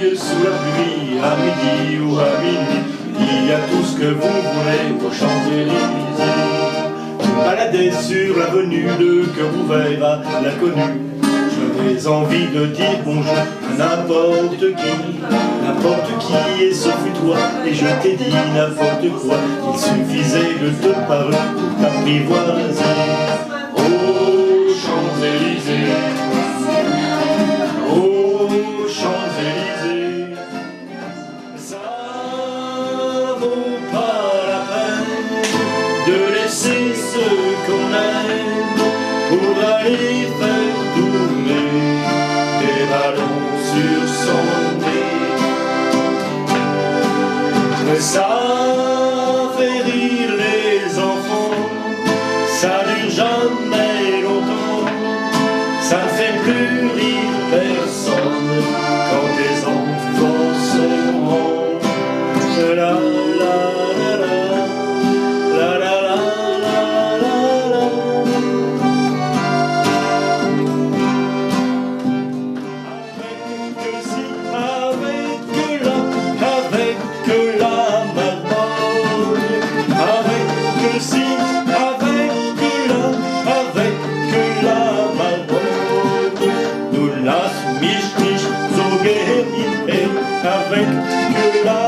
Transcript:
feuilles sous la pluie, à midi ou à minuit, il y a tout ce que vous voulez aux Champs-Élysées. Vous baladez sur l'avenue de cœur ouvert à l'inconnu. J'avais envie de dire bonjour à n'importe qui, et sauf toi, et je t'ai dit n'importe quoi. Il suffisait de te parler pour t'apprivoiser. Oh Champs-Élysées, oh Champs-Élysées, ça vaut pas la peine de laisser ce qu'on aime pour aller faire tourner des ballons sur son nez. Mais ça fait rire les enfants, ça dure jamais longtemps, ça ne fait plus rire personne quand les enfants seront la la la la la la la la la. Avec que si, avec que là, avec que la marmotte, avec que si, avec que là, avec que la marmotte, nous la mich so guerrier, avec que la